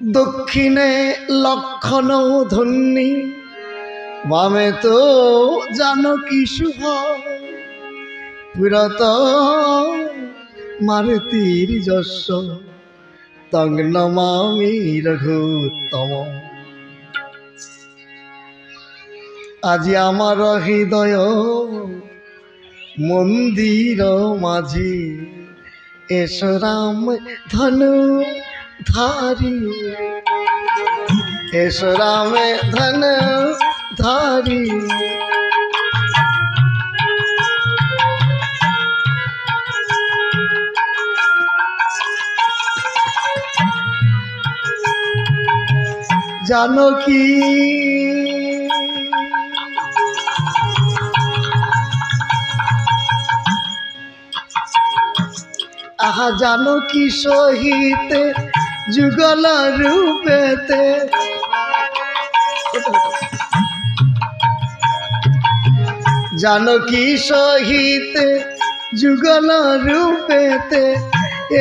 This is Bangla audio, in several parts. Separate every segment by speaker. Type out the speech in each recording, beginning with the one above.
Speaker 1: দক্ষিণে লক্ষণ ধন্যী, বামে তো জানকী শুভ, পুরত মারুতির যশ, তং নমামি রঘুত্তম। আজি আমার হৃদয় মন্দির মাঝি, এসো রাম ধনু ধারি, এসো রাম ধনু ধারি। জানকী আহা জানকী সহিত যুগল রূপেতে, জানকী সহিত যুগল রূপেতে,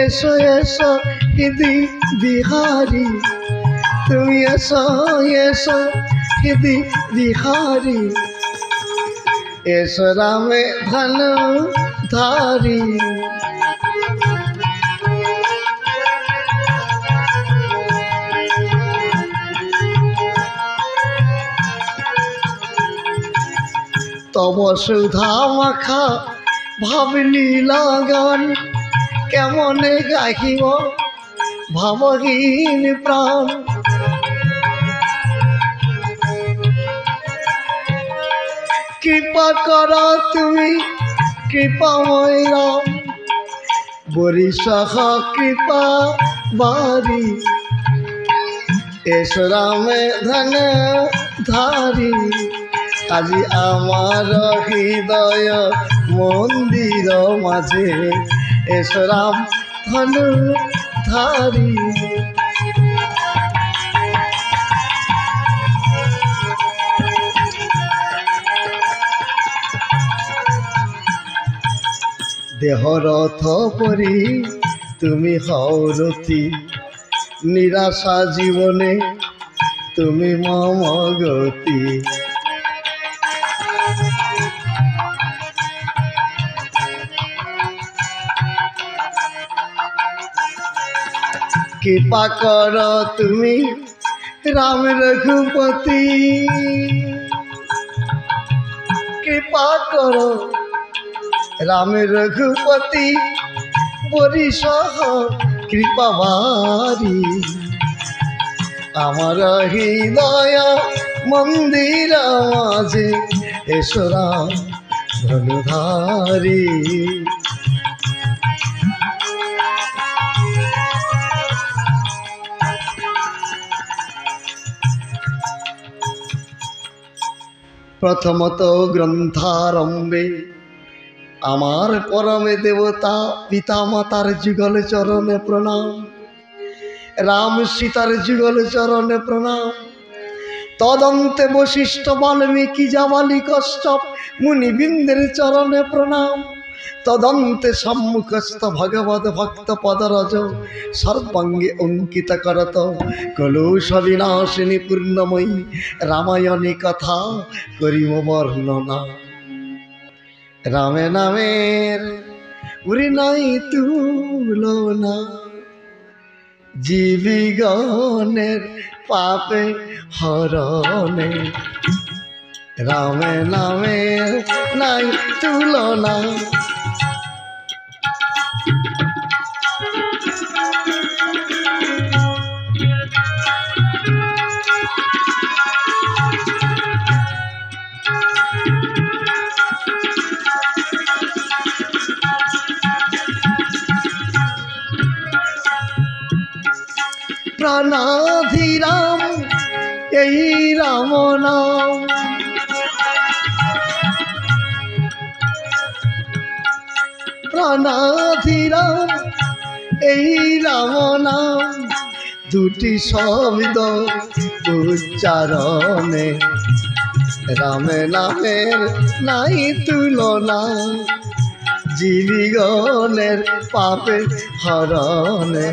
Speaker 1: এসো এসো হৃদি বিহারী, তুমি এসো এসো হৃদি বিহারী, এসো রামে ধনু ধারি। তব সুধা মাখা ভাবলি লগন, কেমনে গাহিব ভাবহীন প্রাণ। কৃপা কর তুমি কৃপাময় রাম, বরিষহ কৃপা বারি, এসো রামে ধনু ধারি। আজি আমার হৃদয় মন্দির মাঝে, এসো রাম ধনু ধারি। দেহ রথ পরি তুমি হও রথি, নিরাশা জীবনে তুমি মম গতি। কৃপা কর তুমি রাম রঘুপতি, কৃপা কর রাম রঘুপতি, বরিষহ কৃপা বারি। আমার হৃদয় মন্দির মাঝে, এসো রাম ধনু ধারি। প্রথমত গ্রন্থারম্ভে আমার পরমে দেবতা পিতা মাতার যুগল চরণে প্রণাম, রাম সীতার যুগল চরণে প্রণাম। তদন্তে বশিষ্ঠ বাল্মীকি জাবালি কশ্যপ মুনিবৃন্দের চরণে প্রণাম। তদন্তে সম্মুখস্থ ভগবত ভক্ত পদরজ, সর্বাঙ্গে অঙ্কিত করত কলুষ বিনাশিনী পূর্ণময়ী রামায়ণী কথা করিব বর্ণনা। রামে নামের উরি নাই তুলনা, জীবিগণের পাপে হরণে। রামে নামের নাই তুলনা। প্রাণাধিরাম এই রাম নাম, প্রাণাধিরাম এই রাম নাম। দুটি শব্দ উচ্চারণে, রামে নামের নাই তুলনা, জীবিগণের পাপে হরণে।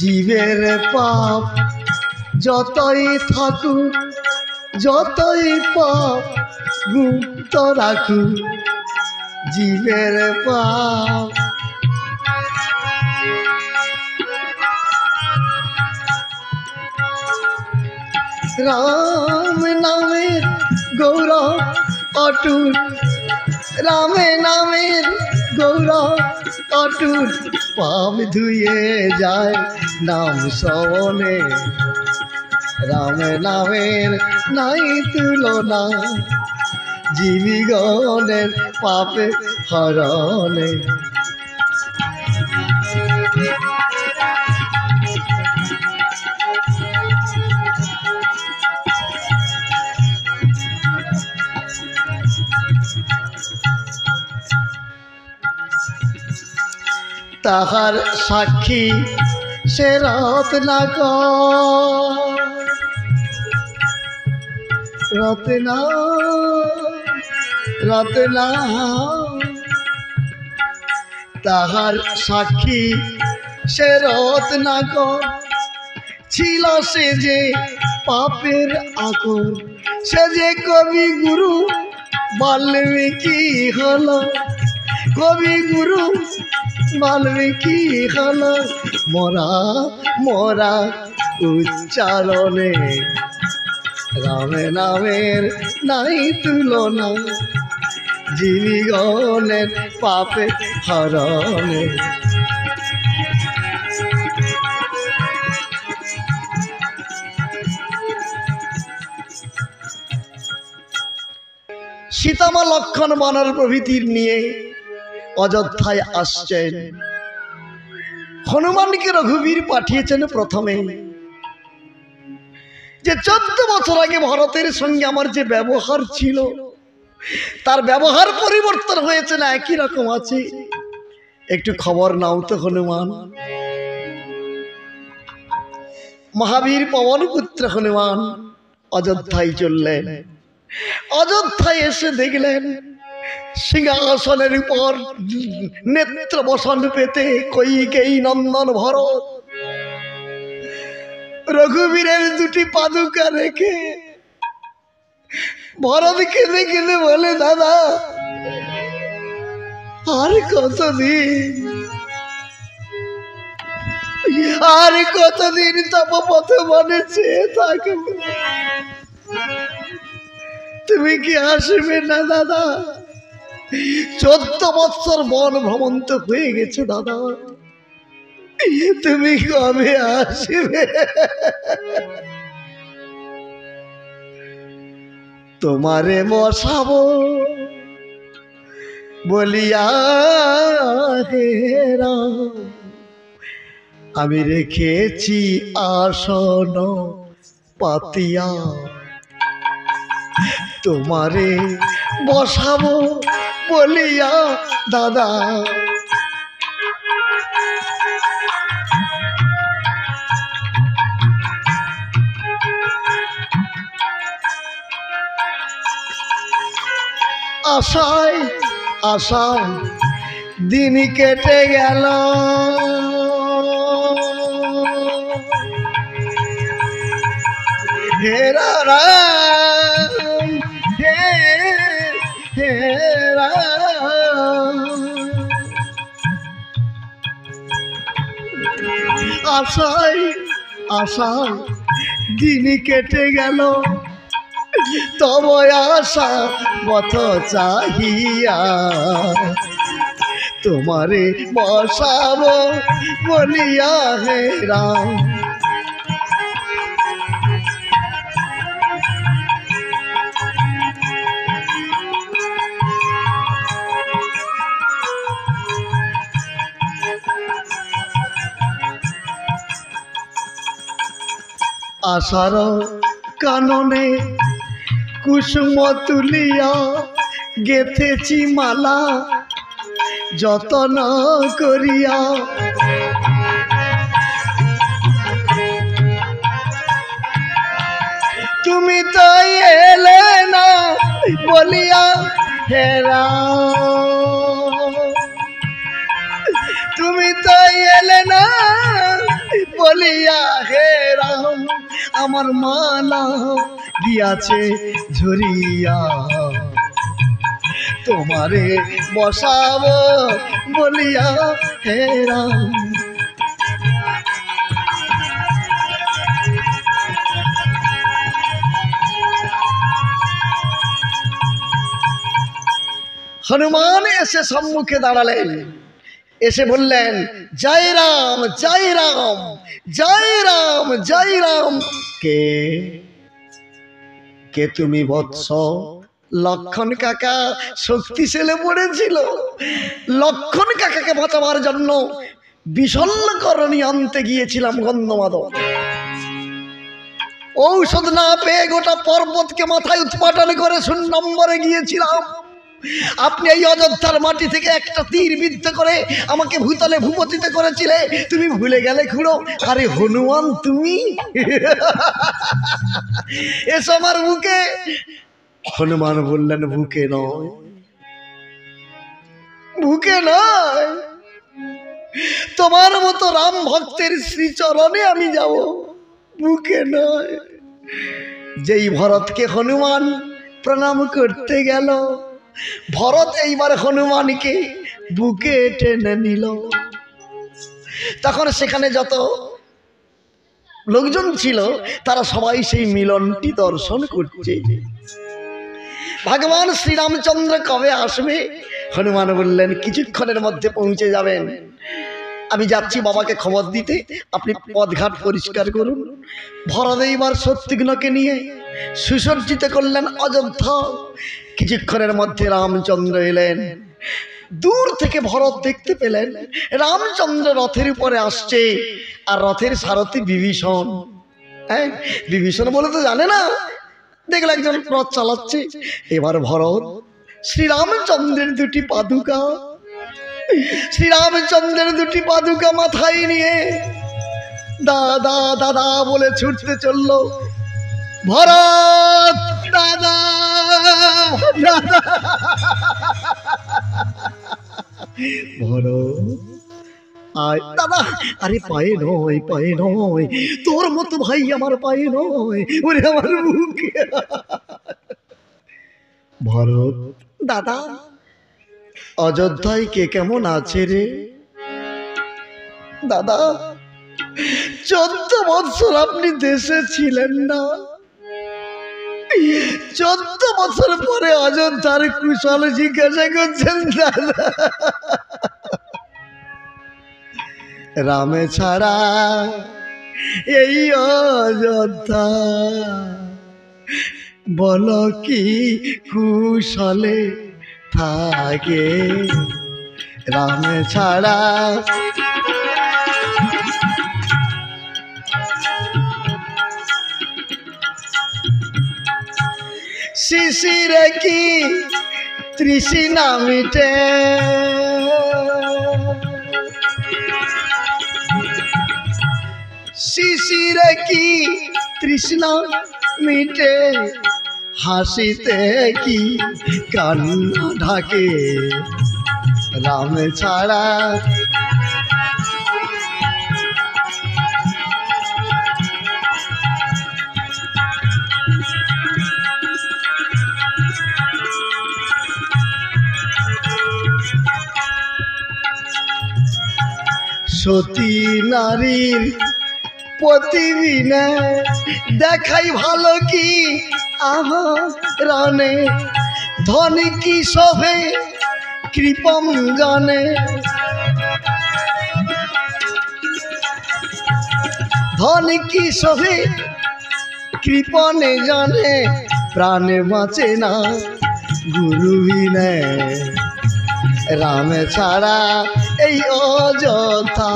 Speaker 1: জীবের পাপ যতই থাকুক, যতই পাপ গুপ্ত রাখুক, জীবের পাপ রাম নামের গৌরব অটুট, রাম নামের গৌরব অটুট, পাপ ধুয়ে যায় নাম শ্রবণে, রাম নামের নাই তুলনা, জীবিগণের পাপে হরণে। তাহার সাক্ষী সে রত্নাকর, রত্না রত্না তাহার সাক্ষী সে রত্নাকর, ছিল সে যে পাপের আকর, সে যে কবি গুরু বাল্মীকি হলো, কবি গুরু বাল্মীকি হলো, মোরা মোরা উচ্চারণে, রাম নামের নাই তুলনা, জীবিগণের পাপে হরণে। সীতামা লক্ষণ বানর প্রভৃতির নিয়ে অযোধ্যায় আসছেন। হনুমানকে রঘুবীর পাঠিয়েছেন প্রথমে, যে 14 বছর আগে ভরতের সঙ্গে আমার যে ব্যবহার ছিল, তার ব্যবহার পরিবর্তন হয়েছে না, একই রকম আছে, একটু খবর নাও তো হনুমান। মহাবীর পবন পুত্র হনুমান অযোধ্যায় চললেন। অযোধ্যায় এসে দেখলেন সিংহাসনের উপর নেত্র বসন পেতে কইকেয়ী নন্দন ভরত রঘুবীরের 2টি পাদুকা রেখে ভরত কেঁদে কেঁদে বলে, দাদা আর কতদিন, আর কতদিন তপপথে মনে চেয়ে থাকবে, তুমি কি আসবে না দাদা? 14 বৎসর বন ভ্রমন্ত হয়ে গেছে দাদা, তুমি কবে আসবে? তোমারে বসাবো বলিয়া হেরা, আমি রেখেছি আসন পাতিয়া, তোমারে বসাবো বলিয়া দাদা। আশায় আশায় দিন কেটে গেল, হে রাম হে রাম, আশায় আশায় দিন কেটে গেল, তব আশা পথ চাহিয়া, তোমারে বসাবো বলিয়া হে রাম। আশার কাননে কুসুম তুলিয়া গেথেছি মালা যতন করিয়া, তুমি তো এলে না বলিয়া হেরা, তুমি তো এলে না বলিয়া হে রাম আমার মালা দিয়াছে ঝরিয়া তোমারে বসাবো বলিয়া হে রাম। হনুমান এসে সম্মুখে দাঁড়ালেন, এসে বললেন জয় রাম জয় রাম জয় রাম জয় রাম। কে কে তুমি বৎস? লক্ষণ কাকা শক্তিশালী পড়েছিল, লক্ষণ কাকাকে বাঁচাবার জন্য বিশল্যকরণী আনতে গিয়েছিলাম গন্ধমাদক। ঔষধ না পেয়ে গোটা পর্বতকে মাথায় উৎপাটন করে শূন্যম্বরে গিয়েছিলাম। আপনি এই অযোধ্যার মাটি থেকে একটা তীর বিদ্ধ করে আমাকে ভূতলে ভূপতিত করেছিলে, তুমি ভুলে গেলে খুড়ো? আরে হনুমান তুমি এসো আমার বুকে। হনুমান বললেন বুকে নয়, বুকে নয়, তোমার মতো রাম ভক্তের শ্রীচরণে আমি যাব, বুকে নয়। যেই ভরতকে হনুমান প্রণাম করতে গেল, ভরত এইবার হনুমানকে বুকে টেনে নিল। তখন সেখানে যত লোকজন ছিল তারা সবাই সেই মিলনটি দর্শন করছে। ভগবান শ্রীরামচন্দ্র কবে আসবে? হনুমান বললেন কিছুক্ষণের মধ্যে পৌঁছে যাবেন, আমি যাচ্ছি বাবাকে খবর দিতে, আপনি পথঘাট পরিষ্কার করুন। ভরত এইবার শত্রুঘ্নকে নিয়ে সুসজ্জিত করলেন অযোধ্যা। কিছুক্ষণের মধ্যে রামচন্দ্র এলেন। দূর থেকে ভরত দেখতে পেলেন রামচন্দ্র রথের উপরে আসছে, আর রথের সারথি বিভীষণ। হ্যাঁ, বিভীষণ বলে তো জানে না, দেখলে একজন রথ চালাচ্ছে। এবার ভরত শ্রীরামচন্দ্রের দুটি পাদুকা, শ্রীরামচন্দ্রের দুটি পাদুকা মাথায় নিয়ে দাদা দাদা বলে ছুটতে চলল। ভরত দাদা দাদা, ভরত আয় দাদা। আরে পায়ে নয়, পায়ে নয়, তোর মতো ভাই আমার পায়ে নয়, ওরে আমার বুকে। ভরত দাদা, অযোধ্যায় কে কেমন আছে রে? দাদা 14 বছর আপনি দেশে ছিলেন না, 14 বছর পরে অযোধ্যার কুশল জিজ্ঞাসা করছেন দাদা। রামে ছাড়া এই অযোধ্যা বলো কি কুশলে থাকে, রামে ছাড়া। শিশিরে কি তৃষ্ণা মিটে, শিশিরে কি তৃষ্ণা মিটে, হাসিতে কি কান্না ঢাকে, রাম ছাড়া। সতী নারীর প্রতিবিনে দেখাই ভালো কি আহরণে, ধনী কি শোভে কৃপম জানে, ধনী কি শোভে কৃপণে জানে, প্রাণে বাঁচে না গুরু বিনে, রামে ছাড়া এই অযোধ্যা।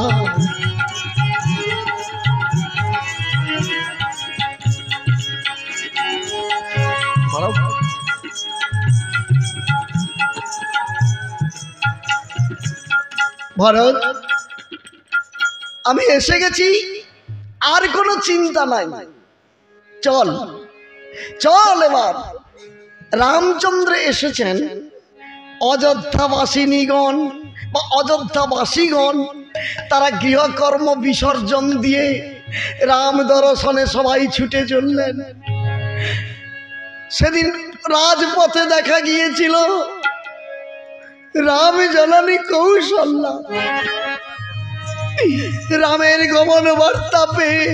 Speaker 1: ভরত আমি এসে গেছি, আর কোনো চিন্তা নাই, চল চল। এবার রামচন্দ্র এসেছেন, অযোধ্যাবাসিনীগণ বা অযোধ্যাবাসীগণ তারা গৃহকর্ম বিসর্জন দিয়ে রাম দর্শনে সবাই ছুটে চললেন। সেদিন রাজপথে দেখা গিয়েছিল রাম জননী কৌশল্যা রামের গমন বার্তা পেয়ে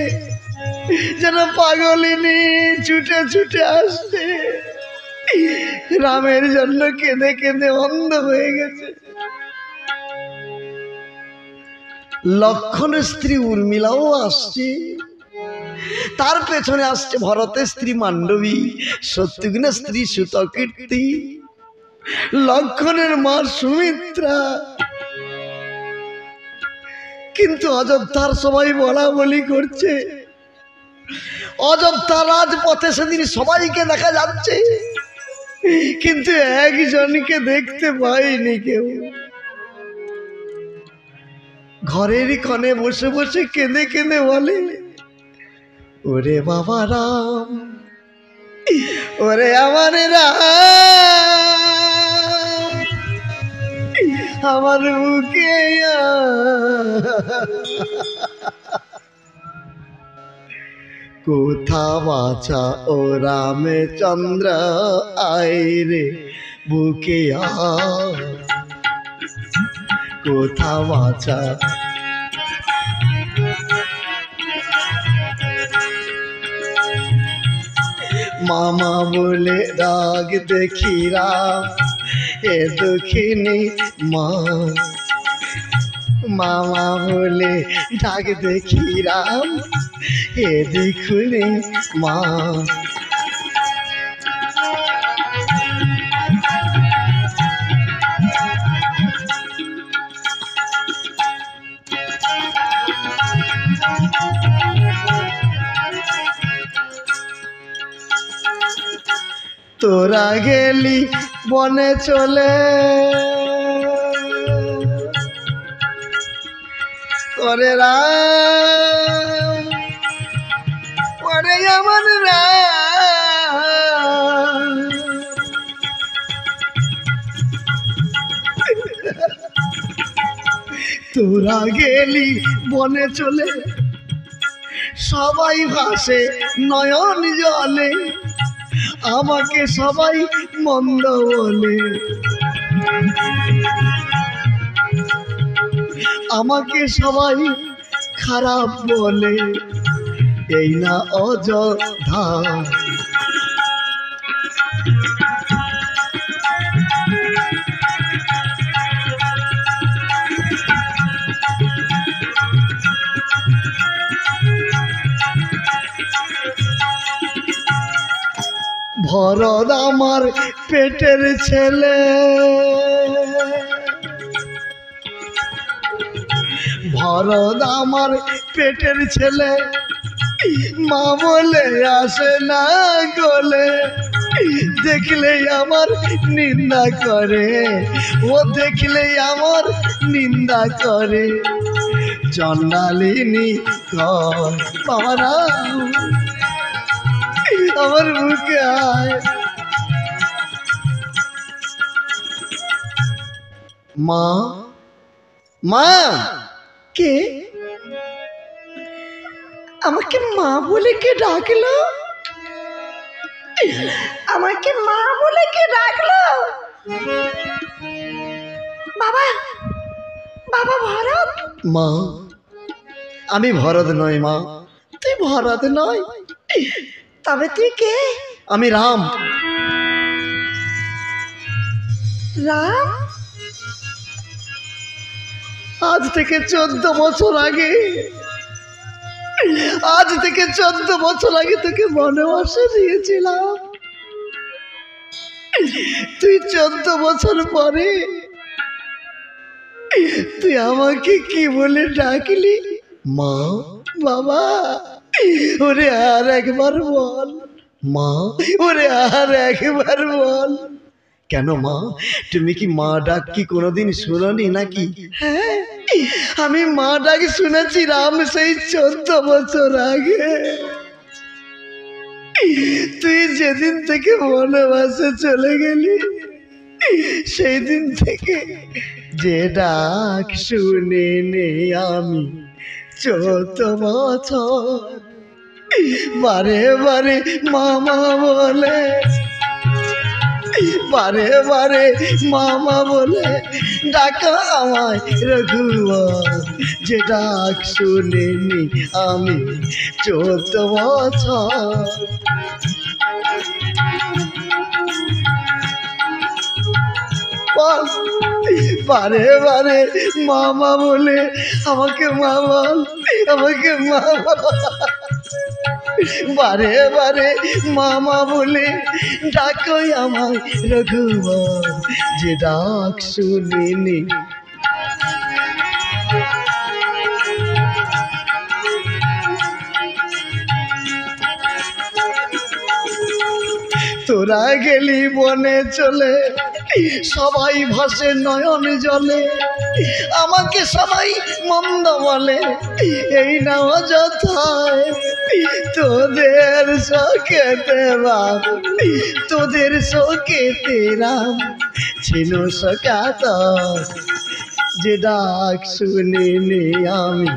Speaker 1: যেন পাগলিনী ছুটে ছুটে আসছে, রামের জন্য কেঁদে কেঁদে অন্ধ হয়ে গেছে। লক্ষণের স্ত্রী উর্মিলাও আসছে, তার পেছনে আসছে ভরতের স্ত্রী মান্ডবী, শত্রুঘ্নের স্ত্রী সুতকীর্তি, লক্ষণের মা সুমিত্রা। কিন্তু অযোধ্যার সবাই বলা বলি করছে, অযোধ্যা রাজপথে সেদিন সবাইকে দেখা যাচ্ছে, কিন্তু একজনকে দেখতে পাইনি কেউ। ঘরের কোণে বসে বসে কেঁদে কেঁদে বলে, ওরে বাবা রাম, ওরে আমার রাম, আমার বুকে কোথা বাছা ও রামে চন্দ্র আয় রে বুকে কোথা বাছা। মামা বলে রাগ দেখি রাম এ দুঃখিনী মা, মামা বলে ডাক দেখি রাম এ দেখুনি মা। তোরা গেলি বনে চলে, ওরে রাম, ওরে আমার রাম, তোরা গেলি বনে চলে, সবাই ভাসে নয়ন জলে, আমাকে সবাই মন্দ বলে, আমাকে সবাই খারাপ বলে, এই না অযোধ্যা। ভরত আমার পেটের ছেলে, ভরত আমার পেটের ছেলে, মা বলে আসে না গলে, দেখলেই আমার নিন্দা করে, ও দেখলেই আমার নিন্দা করে, চন্ডালিনী কর বাবা আমার বুকে আয়। মা, মা, কে আমাকে মা বলে কে ডাকলো? আমাকে মা বলে কে ডাকলো? বাবা, বাবা ভরত। মা, আমি ভরত নই মা। তুই ভরত নয়, তবে তুই কে? আমি রাম। রাম? আজ থেকে 14 বছর আগে, আজ থেকে 14 বছর আগে তোকে বনবাসে দিয়েছিলাম। তুই 14 বছর পরে তুই আমাকে কি বলে ডাকলি? মা, বাবা। ওরে আর একবার বল মা, ওরে আর একবার বল। কেন মা, তুমি কি মা ডাক কি কোনোদিন শুনোনি নাকি? হ্যাঁ, আমি মা ডাক শুনেছি রাম, সেই 14 বছর আগে। তুই যেদিন থেকে বনবাসে চলে গেলি, সেই দিন থেকে যে ডাক শুনে নে আমি 14 বছর, বারে বারে মামা বলে, বারে বারে মামা বলে ডাকা আমায় রঘুবর, যে ডাক শুনে নি আমি 14 বছর। বারে বারে মামা বলে আমাকে মা বল, আমাকে মা বল, বারে বারে মামা বলে ডাকো আমায় রঘুবর, যে ডাক শুনিনি। তোরা গেলি বনে চলে, সবাই ভাসে নয়ন জলে, আমাকে সবাই মন্দ বলে, এই না অযথায় তোদের শোকেতে বাপ, তোদের শোকেতে রাম ছিল সকাত, যে ডাক শুনিনি আমি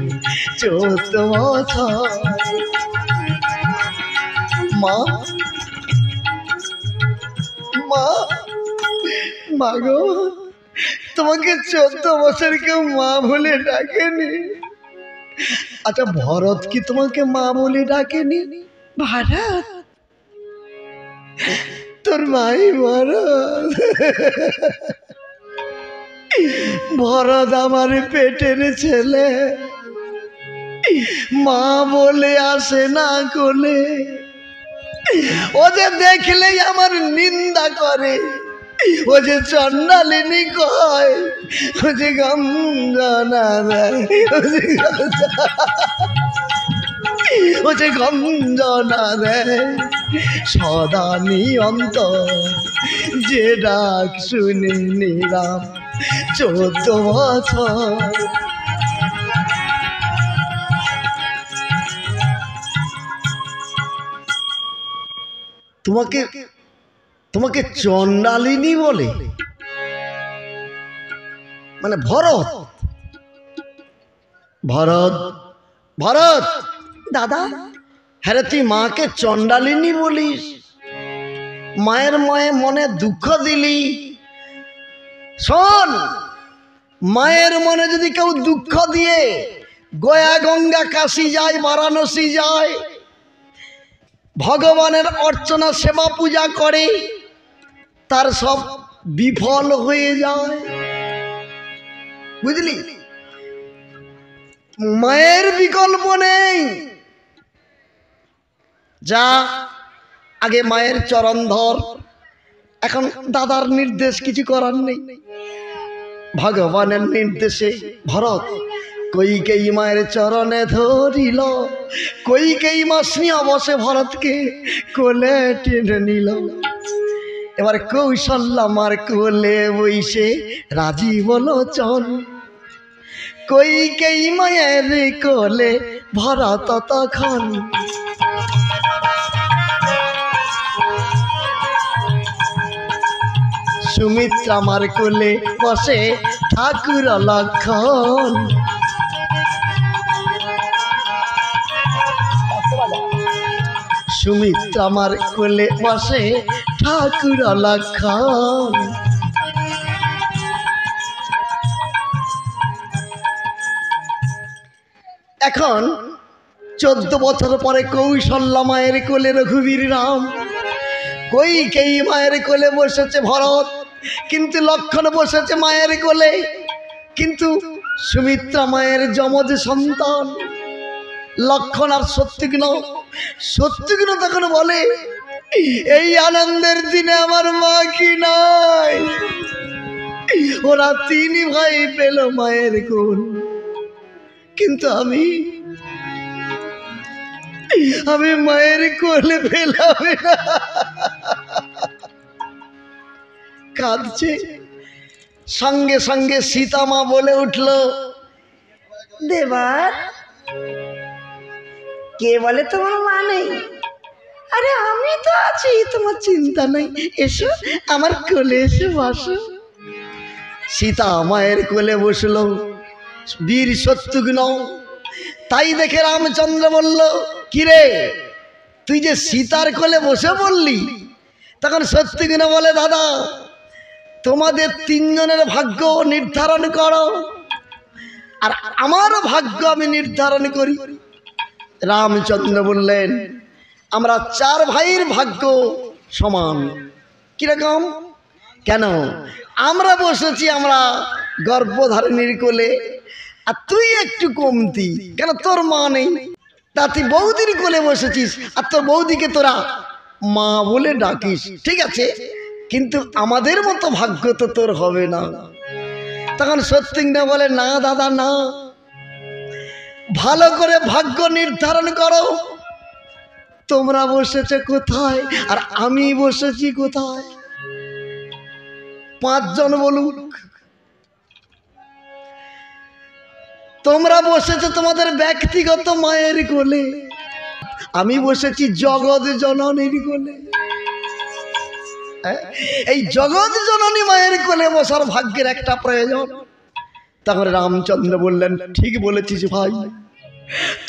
Speaker 1: 14 বছর। মা মা মা গো, তোমাকে 14 বছর কেউ মা বলে ডাকেনি? আচ্ছা ভরত কি তোমাকে মা বলে ডাকেনি?
Speaker 2: ভরত,
Speaker 1: তোর ভাই ভরত, ভরত আমার পেটের ছেলে, মা বলে আসে না কোলে, ও যে দেখলেই আমার নিন্দা করে, ও যে চন্ডালিনী কয়, ও যে গঞ্জনা দেয়, ও যে গঞ্জনা দেয় সদা নিয়ন্তর, যে ডাক শুনে নিলাম 14 বছর। তোমাকে তোমাকে চন্ডালিনী বলে? মানে ভরত, ভরত, ভরত
Speaker 2: দাদা
Speaker 1: হ্যাঁ রে, তুই মাকে চন্ডালিনী বলিস, মায়ের মনে দুঃখ দিলি। শোন, মায়ের মনে যদি কেউ দুঃখ দিয়ে গয়া গঙ্গা কাশি যায়, বারাণসী যায়, ভগবানের অর্চনা সেবা পূজা করে, তার সব বিফল হয়ে যায়, বুঝলি? মায়ের বিকল্প নেই। যা আগে মায়ের চরণ ধর। এখন দাদার নির্দেশ কিছু করার নেই, ভগবানের নির্দেশে ভরত কইকেয়ী মায়ের চরণে ধরিল, কইকেয়ী মা স্নেহ বসে ভরতকে কোলে টেনে নিল। এবার কৌশল্যা মার কোলে বইসে রাজি বলোচন, কইকেয়ী মায়ের কোলে ভরত তখন। সুমিত্রা মার কোলে বসে ঠাকুর লক্ষণ, সুমিত্রা মার কোলে বসে ঠাকুর লক্ষণ। এখন 14 বছর পরে কৌশল্যা মায়ের কোলে রঘুবীর রাম, কইকেয়ী মায়ের কোলে বসেছে ভরত, কিন্তু লক্ষণ বসেছে মায়ের কোলে। কিন্তু সুমিত্রা মায়ের যমজ সন্তান লক্ষণ আর শত্রুঘ্ন তখন বলে, এই আনন্দের দিনে আমার মা কি নাই? ওরা 3 ভাই পেল মায়ের কোল, কিন্তু আমি মায়ের কোলে পেলাম না। কাঁদছে। সঙ্গে সঙ্গে সীতা মা বলে উঠল,
Speaker 2: দেবার কে বলে তোমার মা নেই? আরে আমি তো আছি, তোমার চিন্তা নেই, এসো আমার কোলে এসে বসো।
Speaker 1: সীতা মায়ের কোলে বসলো, বীর শত্রুঘ্ন। তাই দেখে রামচন্দ্র বলল, কিরে তুই যে সীতার কোলে বসে বললি? তখন শত্রুঘ্ন বলে, দাদা তোমাদের তিনজনের ভাগ্য নির্ধারণ করো, আর আমারও ভাগ্য আমি নির্ধারণ করি। রামচন্দ্র বললেন, আমরা চার ভাইয়ের ভাগ্য সমান। কিরকম? কেন? আমরা বসেছি আমরা গর্ভধারিণীর কোলে, আর তুই একটু কমতি কেন, তোর মা নেই, তা তুই বৌদির কোলে বসেছিস, আর তোর বৌদিকে তোরা মা বলে ডাকিস, ঠিক আছে, কিন্তু আমাদের মতো ভাগ্য তো তোর হবে না। তখন শত্রুঘ্ন বলে, না দাদা না, ভালো করে ভাগ্য নির্ধারণ করো। তোমরা বসেছে কোথায় আর আমি বসেছি কোথায়? পাঁচজন বলুক। তোমরা বসেছো তোমাদের ব্যক্তিগত মায়ের কোলে, আমি বসেছি জগৎ জননীর কোলে। এই জগৎ জননী মায়ের কোলে বসার ভাগ্যের একটা প্রয়োজন। তখন রামচন্দ্র বললেন, ঠিক বলেছিস ভাই,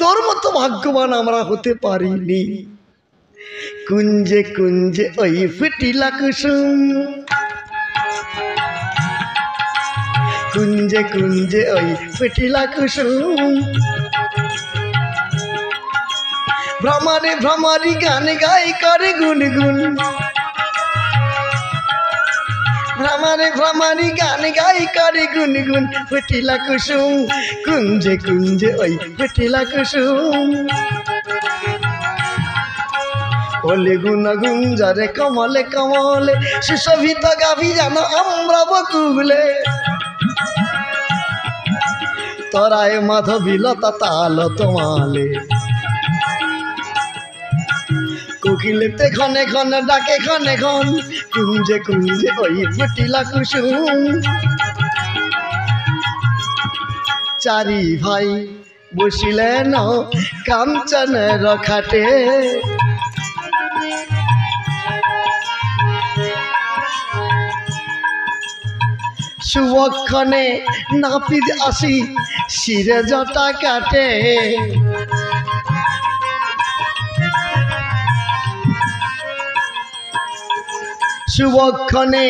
Speaker 1: তোর মতো ভাগ্যবান আমরা হতে পারিনি। কুঞ্জে কুঞ্জে ওই ফুটিলা কুসুম, কুঞ্জে কুঞ্জে ওই ফুটিলা কুসুম, ভ্রমরে ভ্রমরি গান গাই করে গুনগুন, ভ্রমরে ভ্রমরি গান গাই করে গুনগুন, ফুটিলা কুসুম, কুঞ্জে কুঞ্জে ওই ফুটিলা কুসুম। ওলে গুন গুঞ্জরে কমলে কমলে, সুশোভিত গাভী যেন আমরা বকুলে, তরায় মাধবীলতা তাল তোমালে, কোকিলেতে ক্ষণে ক্ষণে ডাকে ক্ষণে ক্ষণ, কুঞ্জে কুঞ্জে ওই ফুটিলা কুসুম। চারি ভাই বসিলেন কাঞ্চনের খাটে, শুভক্ষণে নাপিত আসি শিরে জটা কাটে, শুভক্ষণে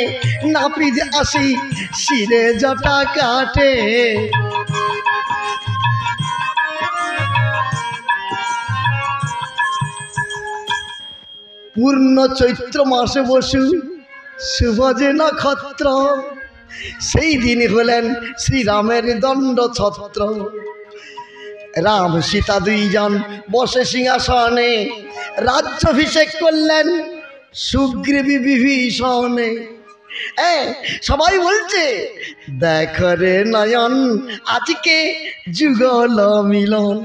Speaker 1: নাপিত আসি শিরে জটা কাটে, পূর্ণ চৈত্র মাসে বসু শুভ যে নক্ষত্র, সেই দিন হলেন শ্রীরামের দণ্ড ছত্র। রাম সীতা দুইজন বসে সিংহাসনে, রাজ্যাভিষেক করলেন সুগ্রীবী বিভীষণে। সবাই বলছে, দেখো রে নয়ন আজকে যুগল মিলন,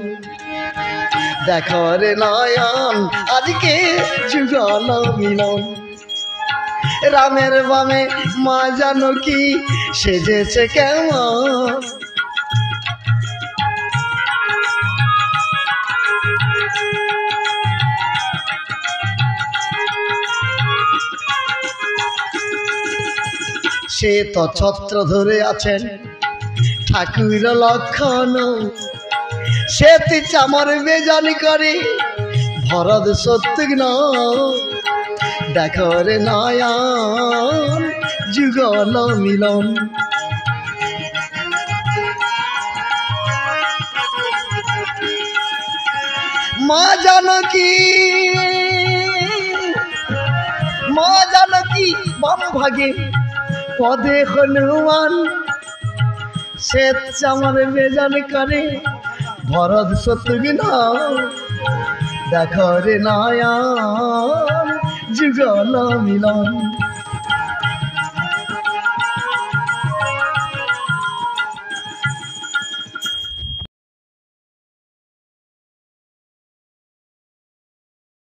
Speaker 1: দেখো রে নয়ন আজকে যুগল মিলন। রামের বামে মা জানকী সেজেছে কেমন, সে তো ছত্র ধরে আছেন ঠাকুর লক্ষণ, সে তুই চামর বেজানি করে ভরত শত্রুঘ্ন, দেখো রে নয়ন যুগল মিলন। মা জানকী বাম ভাগে পদে হনুমান, সে চামর বেজান করে ভরত শত্রুঘ্ন, দেখো রে নয়ন যুগল মিলন।